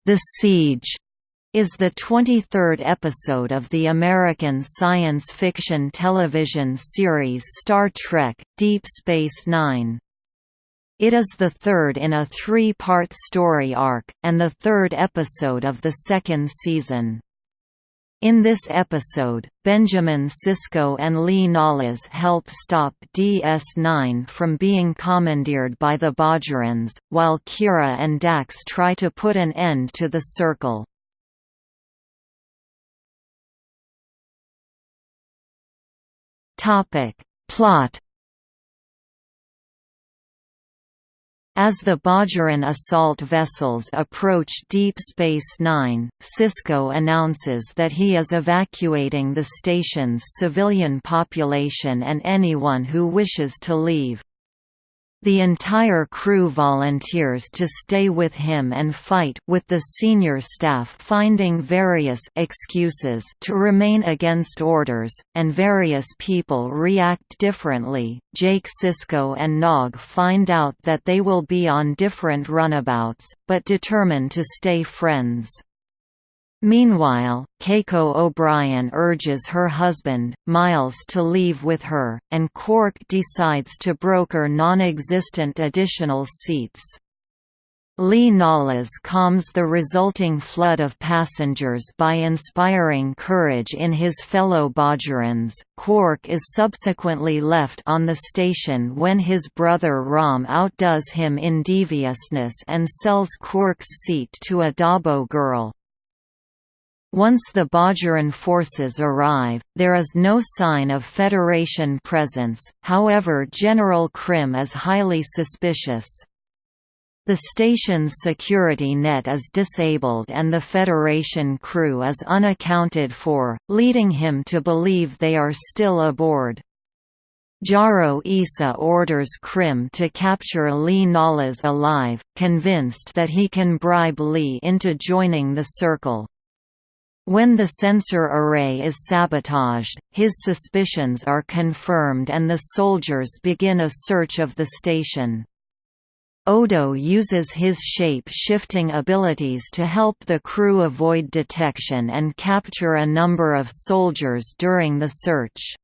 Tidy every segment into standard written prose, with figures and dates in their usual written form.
The Siege is the 23rd episode of the American science fiction television series Star Trek – Deep Space Nine. It is the third in a three-part story arc, and the third episode of the second season. In this episode, Benjamin Sisko and Lee Nallas help stop DS9 from being commandeered by the Bajorans, while Kira and Dax try to put an end to the Circle. Plot. As the Bajoran assault vessels approach Deep Space Nine, Sisko announces that he is evacuating the station's civilian population and anyone who wishes to leave. The entire crew volunteers to stay with him and fight, with the senior staff finding various excuses to remain against orders, and various people react differently. Jake, Sisko and Nog find out that they will be on different runabouts, but determine to stay friends. Meanwhile, Keiko O'Brien urges her husband, Miles, to leave with her, and Quark decides to broker non-existent additional seats. Lee Nallas calms the resulting flood of passengers by inspiring courage in his fellow Bajorans. Quark is subsequently left on the station when his brother Rom outdoes him in deviousness and sells Quark's seat to a Dabo girl. Once the Bajoran forces arrive, there is no sign of Federation presence, however General Krim is highly suspicious. The station's security net is disabled and the Federation crew is unaccounted for, leading him to believe they are still aboard. Jaro Issa orders Krim to capture Lee Nallas alive, convinced that he can bribe Lee into joining the Circle. When the sensor array is sabotaged, his suspicions are confirmed and the soldiers begin a search of the station. Odo uses his shape-shifting abilities to help the crew avoid detection and capture a number of soldiers during the search.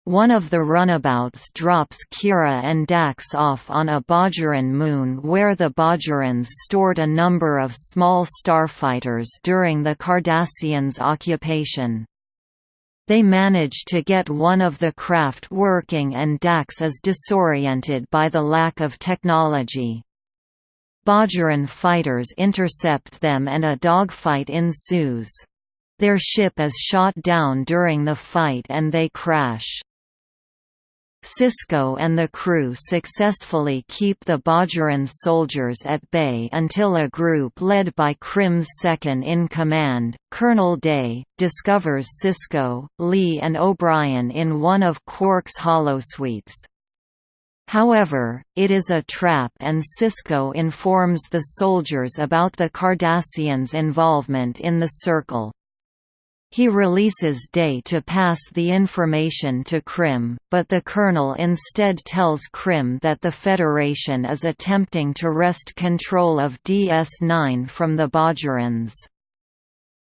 One of the runabouts drops Kira and Dax off on a Bajoran moon where the Bajorans stored a number of small starfighters during the Cardassians' occupation. They manage to get one of the craft working and Dax is disoriented by the lack of technology. Bajoran fighters intercept them and a dogfight ensues. Their ship is shot down during the fight and they crash. Sisko and the crew successfully keep the Bajoran soldiers at bay until a group led by Krim's second-in-command, Colonel Day, discovers Sisko, Lee and O'Brien in one of Quark's holosuites. However, it is a trap and Sisko informs the soldiers about the Cardassians' involvement in the Circle. He releases Day to pass the information to Krim, but the Colonel instead tells Krim that the Federation is attempting to wrest control of DS9 from the Bajorans.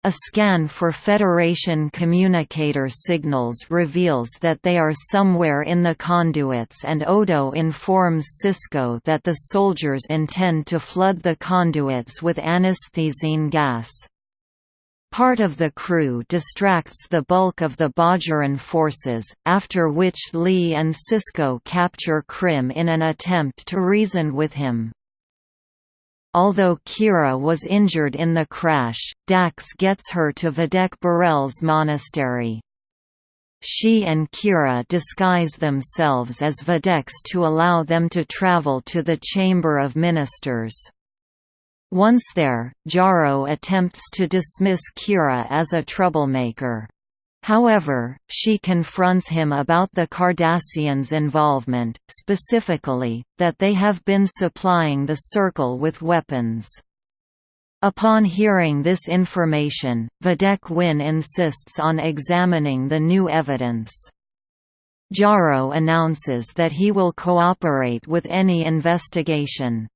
A scan for Federation communicator signals reveals that they are somewhere in the conduits and Odo informs Sisko that the soldiers intend to flood the conduits with anesthesine gas. Part of the crew distracts the bulk of the Bajoran forces, after which Lee and Sisko capture Krim in an attempt to reason with him. Although Kira was injured in the crash, Dax gets her to Vedek Barel's monastery. She and Kira disguise themselves as Vedeks to allow them to travel to the Chamber of Ministers. Once there, Jaro attempts to dismiss Kira as a troublemaker. However, she confronts him about the Cardassians' involvement, specifically, that they have been supplying the Circle with weapons. Upon hearing this information, Vedek Win insists on examining the new evidence. Jaro announces that he will cooperate with any investigation.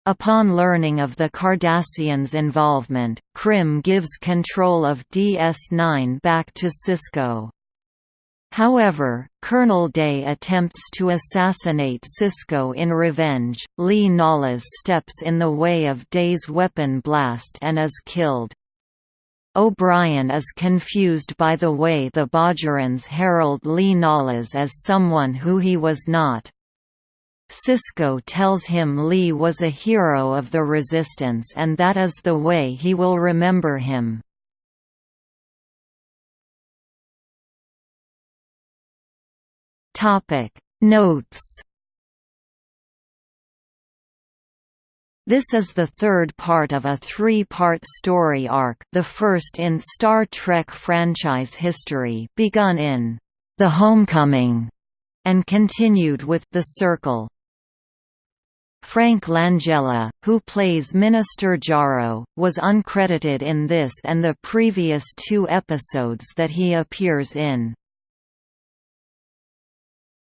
Upon learning of the Cardassians' involvement, Krim gives control of DS9 back to Sisko. However, Colonel Day attempts to assassinate Sisko in revenge. Lee Nawlaz steps in the way of Day's weapon blast and is killed. O'Brien is confused by the way the Bajorans herald Lee Nawlaz as someone who he was not. Sisko tells him Lee was a hero of the Resistance and that is the way he will remember him. Notes. This is the third part of a three-part story arc, the first in Star Trek franchise history, begun in The Homecoming and continued with The Circle. Frank Langella, who plays Minister Jaro, was uncredited in this and the previous two episodes that he appears in.